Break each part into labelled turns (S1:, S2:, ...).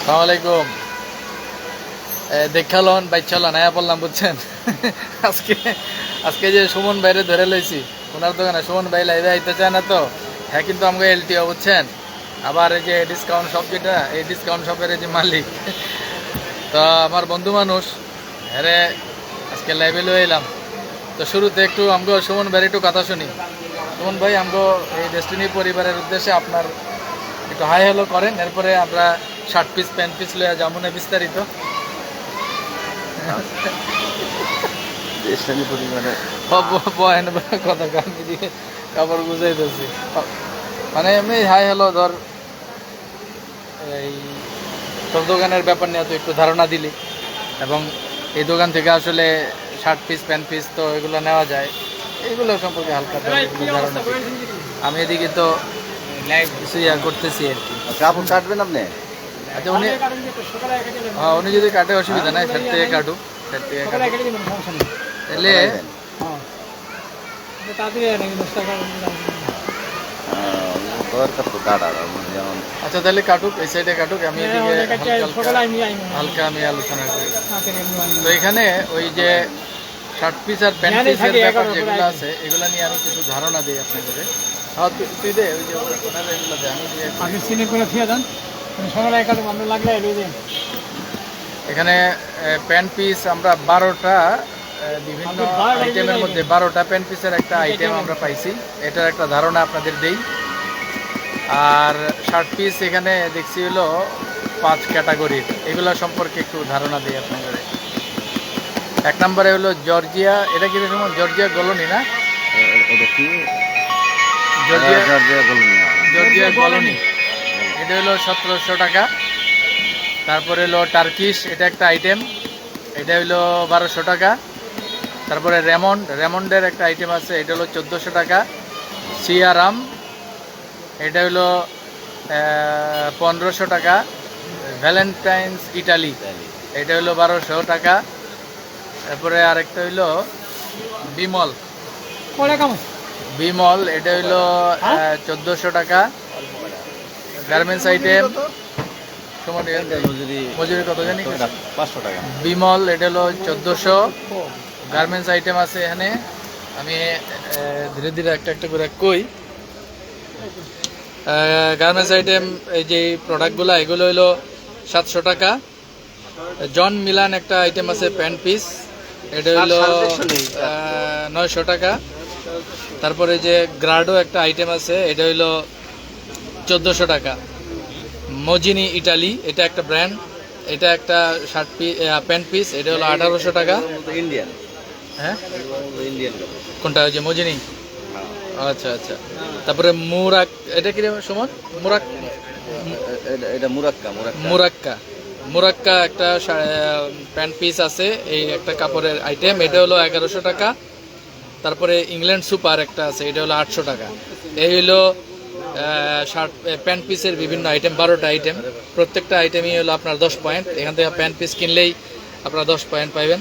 S1: আসসালামু আলাইকুম। দেখালন বাইচালন আয়া বললাম বুঝছেন। আজকে আজকে যে সুমন ভাইরে ধরে লইছি ওনার দোকানে, সুমন ভাই লাইভে আইতে চায় না তো। হ্যাঁ কিন্তু আমাকে এলটিও বুঝছেন। আবার এই যে ডিসকাউন্ট শপ, যেটা এই ডিসকাউন্ট শপের যে মালিক, তো আমার বন্ধু মানুষ, হ্যাঁ আজকে লাইভে লয়ে এলাম। তো শুরুতে একটু আমগো সুমন ভাইয়ের একটু কথা শুনি। সুমন ভাই, আমগো এই ডেস্টিনি পরিবারের উদ্দেশ্যে আপনার একটু হাই হ্যালো করেন, এরপরে আমরা শার্ট পিস প্যান্ট পিস লইয়া যাবো না বিস্তারিত। কথা কামি দিয়ে কাপড় বুঝাইতেছি, মানে এমনি হাই হ্যালো ধর, এই তোর দোকানের ব্যাপার নিয়ে তো একটু ধারণা দিলি, এবং এই দোকান থেকে আসলে শার্ট পিস প্যান্ট পিস তো এগুলো নেওয়া যায়, এগুলো সম্পর্কে হালকা ধারণা দিলি। আমি এদিকে তো কিছু ইয়া করতেছি আর কি।
S2: কাপড় কাটবেন আপনি?
S1: আচ্ছা, উনি হ্যাঁ উনি যদি কাটে অসুবিধা নাই, সাইড থেকে কাটুক, সাইড থেকে তাহলে
S2: দরকার তো কাটার যেমন।
S1: আচ্ছা তাহলে কাটুক, এই সাইডে কাটুক, আমি এদিকে হালকা আমি আলোচনা করি। তো এখানে ওই যে শার্ট পিস আর প্যান্ট পিসের ব্যাপার যেগুলো আছে, এগুলো নিয়ে আমি কিছু ধারণা দিই আপনাদের। হ্যাঁ তুই দে, ওই যে ওনারা এগুলো দে, আমি এখানে প্যান্ট পিস আমরা 12টা বিভিন্ন আইটেমের মধ্যে 12টা প্যান্ট পিসের একটা আইটেম আমরা পাইছি, এটার একটা ধারণা আপনাদের দেই। আর শার্ট পিস এখানে দেখছি হলো 5 ক্যাটাগরির, এগুলো সম্পর্কে একটু ধারণা দিই আপনাদের। 1 নম্বরে হলো জর্জিয়া, এটা কি রকম? জর্জিয়া গলনি না?
S2: এটা কি?
S1: জর্জিয়া গলনি, এটা হলো 1700 টাকা। তারপরে হলো টার্কিশ, এটা একটা আইটেম, এটা হলো 1200 টাকা। তারপরে রেমন্ডের একটা আইটেম আছে, এটা হলো 1400 টাকা। সিয়ারাম, এটা হলো 1500 টাকা। ভ্যালেন্টাইন্স ইটালি, এটা হলো 1200 টাকা। তারপরে আরেকটা হইলো বিমল, এটা হইলো 1400 টাকা। গার্মেন্টস আইটেম মজুরি কত জানি?
S2: 500 টাকা।
S1: বিমল, এটা হলো 1400। গার্মেন্টস আইটেম আছে এখানে, আমি ধীরে ধীরে একটা একটা করে কই। গার্মেন্টস আইটেম এই যে প্রোডাক্টগুলো, এগুলো হইলো 700 টাকা। জন মিলান একটা আইটেম আছে প্যান্ট পিস, এটা হইলো 900 টাকা। তারপরে যে গ্রাডো একটা আইটেম আছে, এটা হইলো 1400 টাকা। মজিনি ইটালি, এটা একটা ব্র্যান্ড, এটা একটা শার্ট পিস প্যান্ট পিস, এটা হলো 1800 টাকা।
S2: ইন্ডিয়ান?
S1: হ্যাঁ
S2: ইন্ডিয়ান
S1: কোনটা? ওই যে মজিনি? আচ্ছা আচ্ছা। তারপরে মুরাক, এটা কি সুমন?
S2: এটা
S1: মুরাক্কা একটা প্যান্ট পিস আছে, এই একটা কাপড়ের আইটেম, এটা হলো 1100 টাকা। তারপরে ইংল্যান্ড সুপার একটা আছে, এটা হলো 800 টাকা। এই হলো শার্ট প্যান্ট পিসের বিভিন্ন আইটেম, 12টা আইটেম। প্রত্যেকটা আইটেমই হলো আপনার 10 পয়েন্ট। এখান থেকে প্যান্ট পিস কিনলেই আপনারা 10 পয়েন্ট পাইবেন।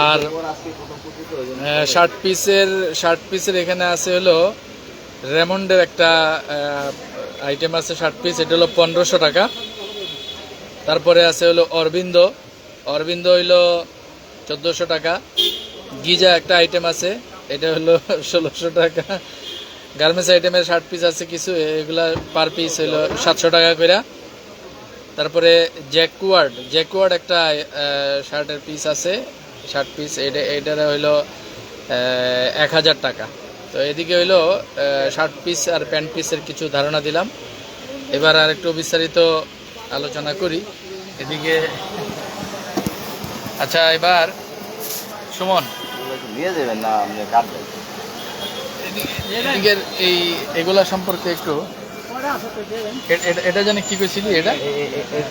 S1: আর শার্ট পিসের এখানে আছে হলো রেমন্ডের একটা আইটেম আছে শার্ট পিস, এটা হলো 1500 টাকা। তারপরে আছে হলো অরবিন্দ হইলো 1400 টাকা। গিজা একটা আইটেম আছে, এটা হলো 1600 টাকা। গার্মেন্টস আইটেমের শার্ট পিস আছে কিছু, এগুলা পার পিস হইলো 700 টাকা করে। তারপরে জ্যাকওয়ার্ড একটা শার্টের পিস আছে, শার্ট পিস, এটার হইলো 1000 টাকা। তো এদিকে হইলো শার্ট পিস আর প্যান্ট পিসের কিছু ধারণা দিলাম। এবার আর একটু বিস্তারিত আলোচনা করি এদিকে। আচ্ছা এবার সুমন,
S2: নিয়ে যাবেন না আপনি কাটবেন?
S1: এদিকের এগুলা সম্পর্কে একটু, এটা জানি কি কইছিলি?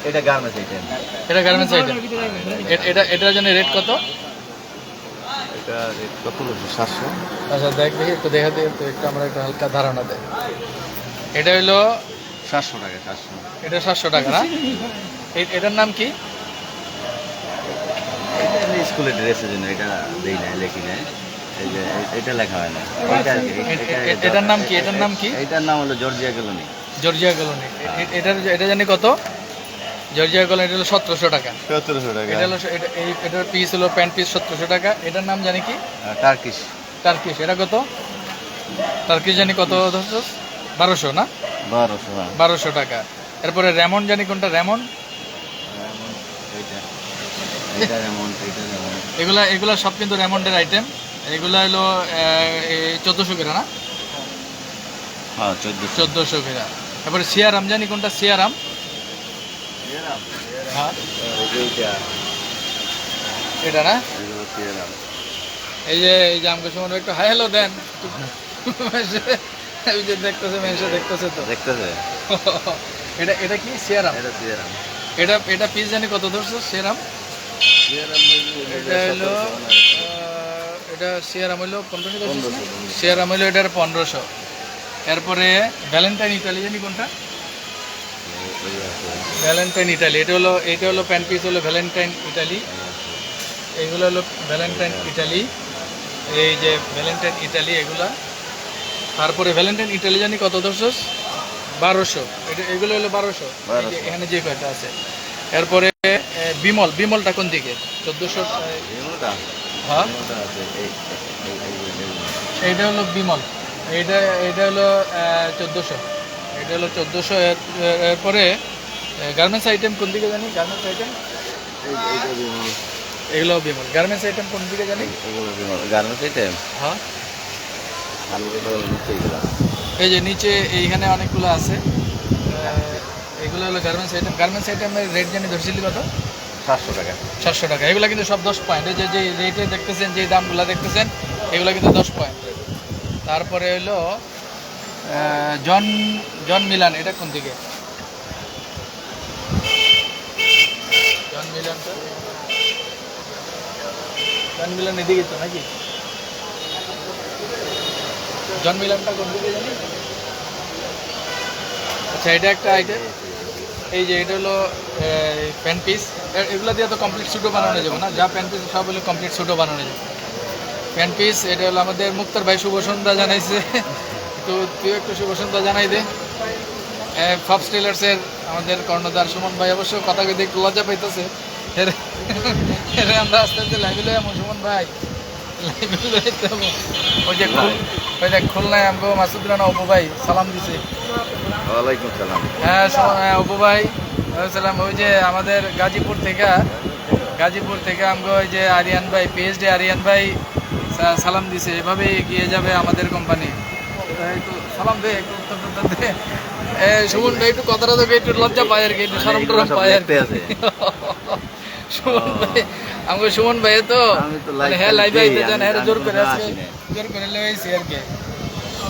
S2: এটা গার্মেন্টস আইটেম।
S1: এটা গার্মেন্টস আইটেম, এটা জানি রেট কত?
S2: এটা রেট কত? 700।
S1: আচ্ছা দেখি একটু দেখা দিয়ে একটু আমরা একটু হালকা ধারণা দেয়। এটা হইলো
S2: 700 টাকা। 700,
S1: এটা 700 টাকা না? এটার নাম কি?
S2: এটা স্কুলের ড্রেসের জন্য, এটা দেই না, লেখি না। এই যে এটা লেখা হয় না এটা আর কি,
S1: এটার নাম কি? এটার নাম কি?
S2: এটার নাম হলো জর্জিয়া কলোনি।
S1: Georgia colony. এটা জানি কত? জর্জিয়া কলোনি এটা হলো 1700 টাকা।
S2: 1700 টাকা।
S1: এটা হলো এটার পিস হলো প্যান্ট পিস 1700 টাকা। এটার নাম জানি কি?
S2: টার্কিশ।
S1: টার্কিশ। এটা কত? টার্কিশ জানি কত ধরছো? 1200 না?
S2: 1200। হ্যাঁ
S1: 1200 টাকা। এরপরে রেমন জানি কোনটা? রেমন
S2: এইটা এটা এমন এটা এমন।
S1: এগুলা সব কিন্তু রেমন্ডের আইটেম। এগুলা হলো 1400 করে না?
S2: হ্যাঁ 1400।
S1: 1400 করে। তারপরে সিয়ারাম জানি কোনটা? সিয়ারাম। হ্যাঁ এটা না? এই যে আমাকে সুমন ভাই একটু হাই হ্যালো দেন। এই যে দেখতেছে তো।
S2: দেখতেছে
S1: এটা কি? সিয়ারাম।
S2: এটা সিয়ারাম।
S1: এটা পিস জানি কত ধরছো? সিয়ারাম এটা হলো এটা সিয়ারাম হইলো 1500 ধরছো না? সিয়ারাম হইলো এটার 1500। এরপরে ভ্যালেন্টাইন ইতালি জানি কোনটা? Valentine Italy. এটা হলো প্যান্ট পিস হলো ভ্যালেন্টাইন ইটালি। এইগুলো হলো ভ্যালেন্টাইন ইটালি। এই যে ভ্যালেন্টাইন ইটালি এগুলা। তারপরে ভ্যালেন্টাইন ইটালি জানি কত ধরছস? 1200। এগুলো হলো 1200। এই যে এখানে যে কয়টা আছে। এরপরে বিমলটা কোন দিকে? 1400। হ্যাঁ এইটা হলো বিমল। এটা হলো 1400। এটা হলো 1400। এরপরে গার্মেন্টস আইটেম কোন দিকে জানি? গার্মেন্টস আইটেম এগুলো বিমল। গার্মেন্টস আইটেম কোন দিকে জানি?
S2: Garments item.
S1: হ্যাঁ
S2: আমি তো নিচে গেলাম।
S1: এই যে নিচে এইখানে অনেকগুলো আছে। এগুলো হলো গার্মেন্টস আইটেম। গার্মেন্টস আইটেমের রেট জানি ধরছিলি কত?
S2: 700 টাকা।
S1: 700 টাকা। এগুলো কিন্তু সব 10 পয়েন্ট। এই যে রেটে দেখতেছেন, যে দামগুলো দেখতেছেন, এগুলো কিন্তু 10 পয়েন্ট। তারপরে হলো জন মিলান। এটা কোন দিকে? জন মিলান এদিকে তো নাকি? জন মিলানটা কোন দিকে জানি? আচ্ছা এটা একটা আইটেম। এই যে এটা হলো প্যান্ট পিস। এগুলো দিয়ে তো কমপ্লিট স্যুটও বানানো যাবে না? যা প্যান্ট পিস সব হলো কমপ্লিট স্যুটও বানানো যাবে। প্যান্ট পিস এটা হলো আমাদের মুক্তার ভাই শুভ সন্ধ্যা জানাইছে। তো তুই একটু শুভ সন্ধ্যা জানাই দে। ফপস টেলার্সের আমাদের কর্ণধার সুমন ভাই অবশ্য কথা কইতে একটু লজ্জা পাইতেছে। এর আমরা আস্তে আস্তে লাইভে লই আমো। সুমন ভাই লাইভে লইতে হবে। ওই যে খুলনায় আমগো মাসুদ রানা অপু ভাই সালাম দিছে।
S2: ওয়ালাইকুম সালাম।
S1: হ্যাঁ অপু ভাই সালাম। ওই যে আমাদের গাজীপুর থেকে আমগো ওই যে আরিয়ান ভাই, পিএইচডি আরিয়ান ভাই সালাম দিছে। এভাবেই এগিয়ে যাবে আমাদের কোম্পানি। একটু সালাম দে, একটু উত্তর দে। সুমন ভাই একটু কথাটা তোকে একটু লজ্জা পায় আর কি, একটু শরম টরম পায় আর কি। সুমন ভাই আমাকে সুমন ভাই তো হ্যাঁ লাইভে আইতে জান, হ্যাঁ জোর করে লাগাইছি আর কি।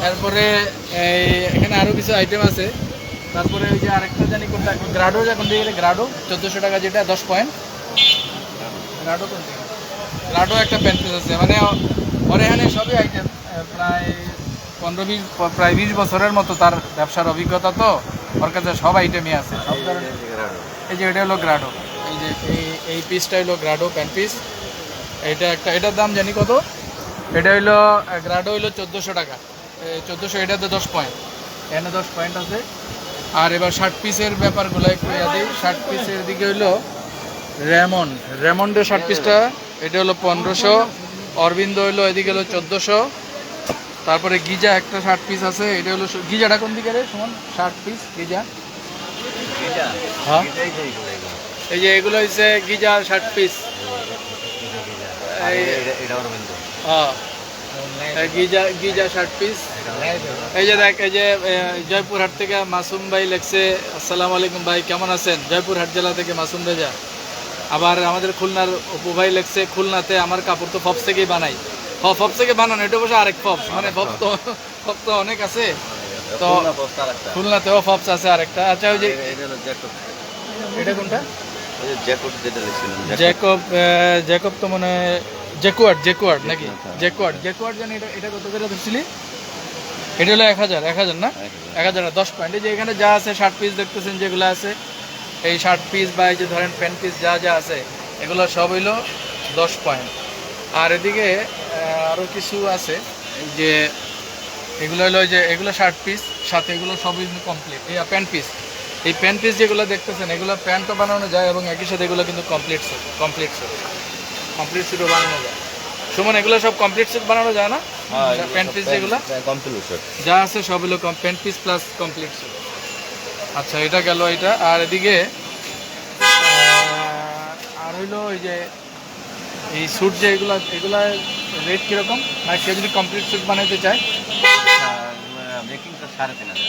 S1: তারপরে এখানে আরো কিছু আইটেম আছে। তারপরে ওই যে আরেকটা জানি কোনটা, গ্রাডো যখন দিয়ে গেলে গ্রাডো 1400 টাকা, যেটা 10 পয়েন্ট। গ্রাডো কোন দিকে? গ্রাডো একটা প্যান্ট পিস আছে, মানে ওর এখানে সবই আইটেম। প্রায় 20 বছরের মতো তার ব্যবসার অভিজ্ঞতা, তো ওর কাছে সব আইটেমই আছে, সব ধরনের। এই যে এটা হলো গ্রাডো। এই যে এই পিসটা হলো গ্রাডো প্যান্ট পিস। এটার দাম জানি কত? এটা হইলো গ্রাডো হইলো 1400 টাকা। 1400, এটাতে 10 পয়েন্ট, এখানে 10 পয়েন্ট আছে। আর এবার শার্ট পিসের ব্যাপারগুলো একটু দিই। শার্ট পিসের দিকে হইলো রেমন্ডের শার্ট পিসটা, এটা হলো 1500। অরবিন্দ হইলো এদিকে হলো 1400। তারপরে গিজা একটা শার্ট পিস আছে, এটা হলো গিজাটা কোন দিকে রে সুমন? শার্ট পিস গিজা, হ্যাঁ এই যে এগুলো হচ্ছে geyser shirt piece. Giza shirt piece. এই যে দেখ, এই যে জয়পুরহাট থেকে মাসুম ভাই লেখছে, আসসালামু আলাইকুম ভাই, কেমন আছেন? জয়পুরহাট জেলা থেকে মাসুম রেজা। আবার আমাদের খুলনার অপু ভাই লেখছে, খুলনাতে আমার কাপড় তো ফপস থেকেই বানাই। ফপস থেকে বানানো, এটা অবশ্য আরেক ফপস, মানে ফপস তো অনেক আছে, তো খুলনাতেও ফপস আছে আরেকটা। আচ্ছা ওই যে এটা কোনটা? জ্যাকব তো মানে জ্যাকুয়ার্ড নাকি? জ্যাকুয়ার্ড জানি। এটা কত করে ধরছিলি? এটা হলো 1000 না? 1000 10 পয়েন্ট। এই যে এখানে যা আছে শার্ট পিস দেখতেছেন যেগুলো আছে, এই শার্ট পিস বা এই যে ধরেন প্যান্ট পিস যা আছে, এগুলো সব হইলো 10 পয়েন্ট। আর এদিকে আরও কিছু আছে এই যে এগুলো হলো ওই যে এগুলো শার্ট পিস, সাথে এগুলো সবই কমপ্লিট। এই প্যান্ট পিস, এই প্যান্ট পিস যেগুলো দেখতেছেন এগুলো প্যান্টও বানানো যায় এবং একই সাথে এগুলো কিন্তু কমপ্লিট স্যুটও বানানো যায়। সুমন, এগুলো সব কমপ্লিট স্যুট বানানো যায় না? প্যান্ট পিস যেগুলো যা আছে সব হলো pant piece plus complete sweet. আচ্ছা, এটা গেল এটা। আর এদিকে আর হইলো ওই যে এই স্যুট যে এগুলা রেট কীরকম, মানে কেউ যদি কমপ্লিট স্যুট বানাইতে চায়? 3,500।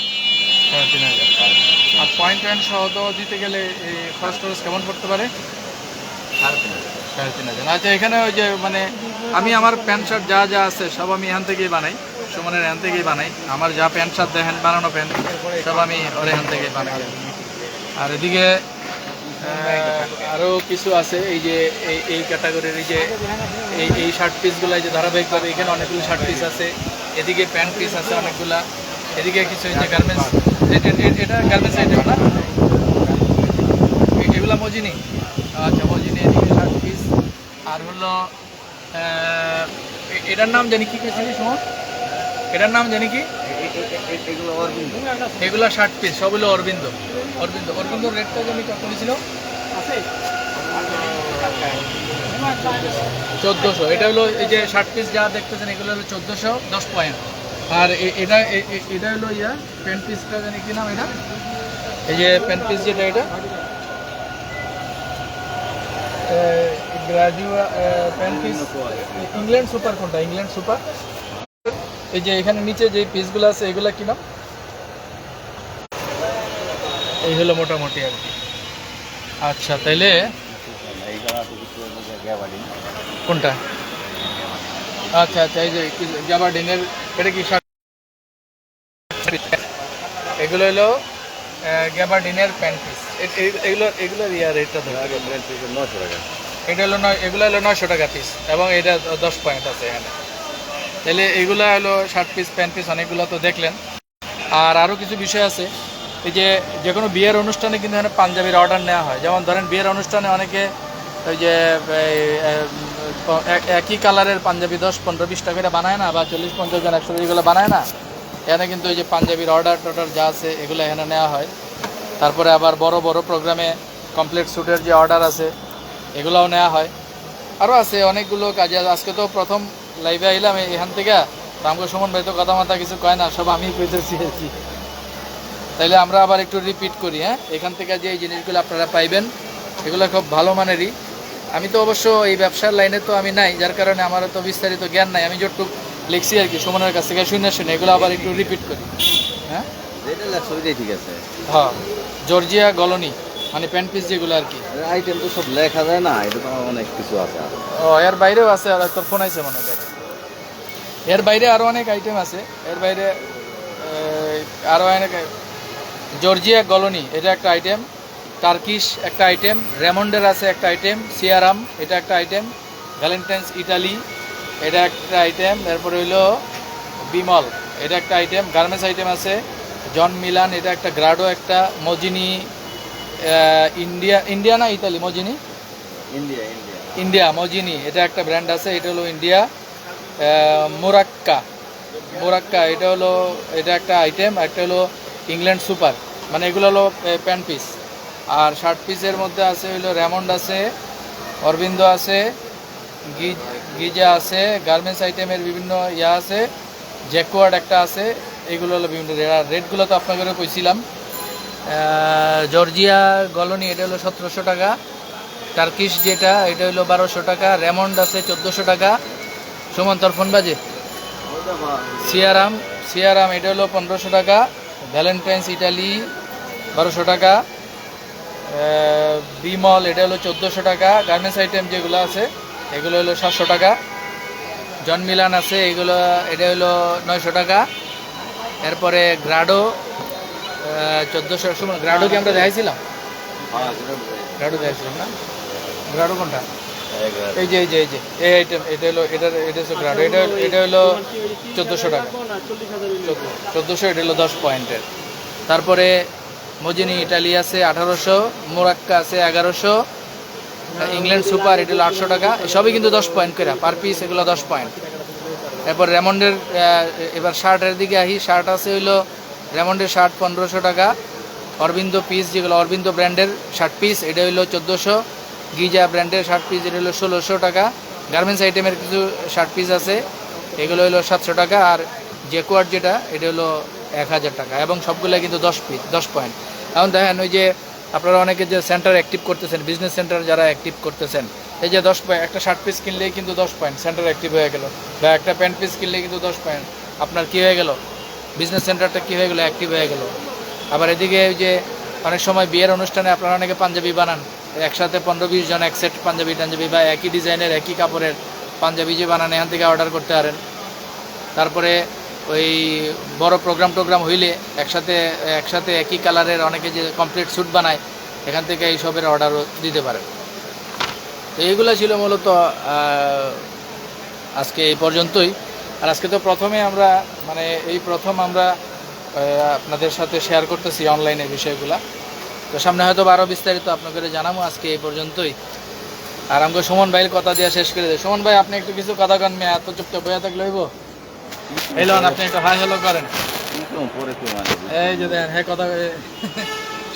S1: আর পয়েন্ট সহ তো দিতে গেলে এই খরচ টরচ কেমন পড়তে পারে? 3,500। আচ্ছা, এখানে ওই যে মানে আমি আমার প্যান্ট শার্ট যা যা আছে সব আমি এখান থেকেই বানাই, সুমনের এখান থেকেই বানাই। আমার যা প্যান্ট শার্ট দেখেন বানানো প্যান্ট সব আমি ওর এখান থেকেই বানাই। আর এদিকে আরও কিছু আছে এই যে এই ক্যাটাগরির এই যে এই শার্ট পিসগুলো যে ধারাবাহিকভাবে এখানে অনেকগুলো শার্ট পিস আছে, এদিকে প্যান্ট পিস আছে অনেকগুলা, এদিকে কিছু এই যে গার্মেন্টস, এটা গার্মেন্টস আইটেম না, এগুলা মজিনি। আচ্ছা, মজিনি, এদিকে শার্ট পিস। আর হলো এটার নাম জানি কি কেছিলি সময়, এটার নাম জানি কি? এগুলো শার্ট পিস সব হলো অরবিন্দ। অরবিন্দর রেটটা জানি কত ছিল? 1400। এটা হলো এই যে শার্ট পিস যা দেখতেছেন এগুলো হলো 1410 পয়েন্ট। আর এটা হলো প্যান্ট পিসটা জানি কি নাম এটা, এই যে প্যান্ট পিস যেটা এটা প্যান্ট পিস ইংল্যান্ড সুপার। কোনটা ইংল্যান্ড সুপার? এই যে এখানে নিচে যে পিসগুলো আছে এগুলা কি নাম? এই হলো মোটামুটি আর কি। আচ্ছা, তাইলে কোনটা? আচ্ছা, এই যে গ্যাবার্ডিনের এটা কি শার্ট? এগুলো হলো গ্যাবার্ডিনের প্যান্ট পিস। এগুলোর রেটটা ধরো, এটা হলো এগুলো হলো 900 টাকা পিস এবং এটা 10 পয়েন্ট আছে এখানে। তাহলে এগুলো হলো শার্ট পিস, প্যান্ট পিস অনেকগুলো তো দেখলেন। আর আরও কিছু বিষয় আছে, এই যে কোনো বিয়ের অনুষ্ঠানে কিন্তু এখানে পাঞ্জাবির অর্ডার নেওয়া হয়। যেমন ধরেন বিয়ের অনুষ্ঠানে অনেকে ওই যে একই কালারের পাঞ্জাবি 10-15-20 টাকা করে বানায় না, বা 40-50 জন 100 এগুলো বানায় না। এখানে কিন্তু ওই যে পাঞ্জাবির অর্ডার যা আছে এগুলো এখানে নেওয়া হয়। তারপরে আবার বড় বড় প্রোগ্রামে কমপ্লিট স্যুটের যে অর্ডার আছে এগুলোও নেওয়া হয়। আরও আছে অনেকগুলো কাজে। আজকে তো প্রথম লাইভে আইলাম এখান থেকে, আমাকে সুমন ভাই তো কথা মাথা কিছু কয় না, সব আমি কইতে চেয়েছি। তাইলে আমরা আবার একটু রিপিট করি। হ্যাঁ, এখান থেকে যে এই জিনিসগুলো আপনারা পাইবেন এগুলো খুব ভালো মানেরই। আমি তো অবশ্য এই ব্যবসার লাইনে তো আমি নাই, যার কারণে আমার তো বিস্তারিত জ্ঞান নাই। আমি যতটুকু লিখছি আর কি সুমনের কাছ থেকে শুনে এগুলো আবার একটু রিপিট করি। হ্যাঁ,
S2: ঠিক আছে।
S1: হ্যাঁ, জর্জিয়া গলনি মানে প্যান্ট পিস যেগুলো আর কি।
S2: আইটেম তো সব লেখা যায় না, এটা তো অনেক কিছু আছে।
S1: ও, এর বাইরেও আছে। আর তোর ফোন আছে মনে হয়, এর বাইরে আরও অনেক আইটেম আছে। এর বাইরে আরও অনেক, জর্জিয়া গলনি এটা একটা আইটেম, টার্কিশ একটা আইটেম, রেমন্ডের আছে একটা আইটেম, সিয়ারাম এটা একটা আইটেম, ভ্যালেন্টাইন্স ইটালি এটা একটা আইটেম, তারপরে হইলো বিমল এটা একটা আইটেম, গার্মেন্টস আইটেম আছে, জন মিলান এটা একটা, গ্রাডো একটা, মজিনি ইন্ডিয়া না ইতালি, মজিনি ইন্ডিয়া মজিনি এটা একটা ব্র্যান্ড আছে, এটা হলো ইন্ডিয়া। মোরাক্কা এটা একটা আইটেম, একটা হলো ইংল্যান্ড সুপার, মানে এগুলো হলো প্যান্ট পিস। আর শার্ট পিসের মধ্যে আছে হইলো রেমন্ড আছে, অরবিন্দ আছে, গিজা আছে, গার্মেন্টস আইটেমের বিভিন্ন আছে, জ্যাকওয়ার্ড একটা আছে। এগুলো হলো বিভিন্ন রেটগুলো তো আপনাকে কইছিলাম। জর্জিয়া গলনি এটা হলো 1700 টাকা, টার্কিশ যেটা এটা হলো 1200 টাকা, রেমন্ড আছে 1400 টাকা। সুমন তোর ফোন বাজে। সিয়ারাম এটা হলো 1500 টাকা, ভ্যালেন্টাইন্স ইটালি 1200 টাকা, বিমল এটা হলো 1400 টাকা। গার্মেন্টস আইটেম যেগুলো আছে এগুলো হলো 700 টাকা। জন মিলান আছে এটা হলো 900 টাকা। এরপরে গ্রাডো 1400। গ্রাডো কি আমরা দেখাইছিলাম? গ্রাডো দেখাইছিলাম না? গ্রাডো কোনটা? এই যে এই আইটেম এটা হলো এটা হচ্ছে গ্রাডো, এটা হলো 1400 টাকা, 1400। এটা হলো 10 পয়েন্টের। তারপরে মজিনি ইটালি আছে 1800, মোরাক্কা আছে 1100, ইংল্যান্ড সুপার এটা হলো 800 টাকা। সবই কিন্তু 10 পয়েন্ট করে পার পিস, এগুলো 10 পয়েন্ট। এরপর রেমন্ডের এবার শার্টের দিকে আসি। শার্ট আছে হইলো রেমন্ডের শার্ট 1500 টাকা, অরবিন্দ পিস যেগুলো অরবিন্দ ব্র্যান্ডের শার্ট পিস এটা হইলো 1400, গিজা ব্র্যান্ডের শার্ট পিস এটা হলো 1600 টাকা। গার্মেন্টস আইটেমের কিছু শার্ট পিস আছে, এগুলো হলো 700 টাকা। আর জেকুয়ার যেটা এটা হলো 1000 টাকা, এবং সবগুলো কিন্তু 10 পয়েন্ট। এখন দেখেন ওই যে আপনারা অনেকে যে সেন্টার অ্যাক্টিভ করতেছেন, বিজনেস সেন্টার যারা অ্যাক্টিভ করতেছেন, এই যে 10 পয়েন্ট, একটা শার্ট পিস কিনলেই কিন্তু 10 পয়েন্ট সেন্টার অ্যাক্টিভ হয়ে গেল, বা একটা প্যান্ট পিস কিনলেই কিন্তু 10 পয়েন্ট আপনার কী হয়ে গেল, বিজনেস সেন্টারটা কী হয়ে গেলো, অ্যাক্টিভ হয়ে গেল। আবার এদিকে ওই যে অনেক সময় বিয়ের অনুষ্ঠানে আপনারা অনেকে পাঞ্জাবি বানান, একসাথে 15-20 জন এক সেট পাঞ্জাবি টাঞ্জাবি বা একই ডিজাইনের একই কাপড়ের পাঞ্জাবি যে বানান, এখান থেকে অর্ডার করতে পারেন। তারপরে ওই বড় প্রোগ্রাম হইলে একসাথে একই কালারের অনেকে যে কমপ্লিট স্যুট বানায়, এখান থেকে এইসবের অর্ডারও দিতে পারেন। তো এইগুলো ছিল মূলত আজকে এই পর্যন্তই। আর আজকে তো প্রথমে আমরা প্রথম আমরা আপনাদের সাথে শেয়ার করতেছি অনলাইনের বিষয়গুলো। তো সামনে হয়তো আরও বিস্তারিত আপনাদের জানাবো। আজকে এই পর্যন্তই। আর আমাকে সুমন ভাইয়ের কথা দিয়ে শেষ করে দেয়। সুমন ভাই, আপনি একটু কিছু কথা কন, মেয়ে এত চুপচাপ বইয়া থাকলে হইব? হ্যালো, আপনি একটু হাই হ্যালো করেন। এই যে দেখেন, হ্যাঁ কথা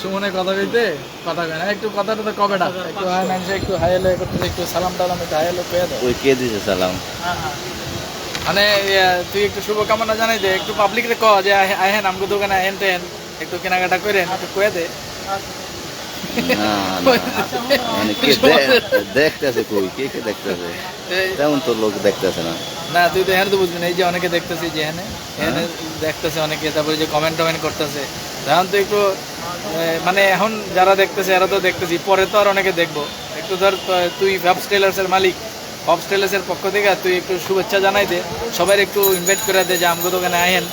S1: সুমনের কথা কইতে কথা কয় না, একটু কথাটা তো কবে না, একটু হাই মানুষে একটু হাই হ্যালো করতে, একটু সালাম টালাম একটু হাই হ্যালো কয়ে দেয়।
S2: ওই কে দিছে সালাম?
S1: মানে তুই একটু শুভকামনা জানাই দে, একটু পাবলিকরে ক যে আহেন আমগো দোকানে আহেন টেন, একটু কেনাকাটা করেন, একটু কয়ে দে।
S2: না মানে কে দেখতেছে? কই কে দেখতেছে? তেমন তো লোক দেখতেছে না।
S1: না, তুই তো এখানে তো বুঝবি না। এই যে অনেকে দেখতেছি, যে এখানে দেখতেছে অনেকে, তারপরে যে কমেন্ট করতেছে, এখন তো একটু মানে এখন যারা দেখতেছে এরা তো দেখতেছি, পরে তো আর অনেকে দেখবো। একটু ধর তুই ভাবস টেলার্সের মালিক, ভাবস টেলার্সের পক্ষ থেকে তুই একটু শুভেচ্ছা জানাই দে, সবাই একটু ইনভাইট করে দে যে আমগো দোকানে আহেন,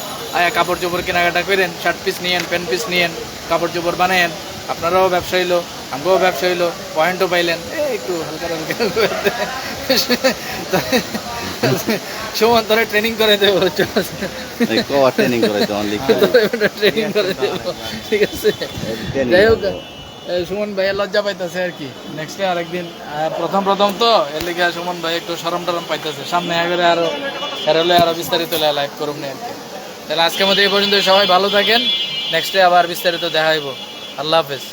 S1: কাপড় চোপড় কেনাকাটা করেন, শার্ট পিস নিয়েন, প্যান্ট পিস নিয়েন, কাপড় চোপড় বানায়েন, আপনারাও ব্যবসা হইলো, আমগোও ব্যবসা হইলো, পয়েন্টও পাইলেন। একটু হালকা সুমন তোরে ট্রেনিং করে দেবো,
S2: ট্রেনিং করে
S1: ট্রেনিং করে দেবো, ঠিক আছে? যাই হোক, সুমন ভাইয়া লজ্জা পাইতেছে আর কি। নেক্সটে আরেকদিন, প্রথম তো এর লিগে সুমন ভাই একটু সরম টরম পাইতেছে, সামনে আগে আরো বিস্তারিত লাইভ করুন না আর কি। তাহলে আজকের মধ্যে এই পর্যন্ত, সবাই ভালো থাকেন, নেক্সটে আবার বিস্তারিত দেখা হইব। আল্লাহ হাফেজ।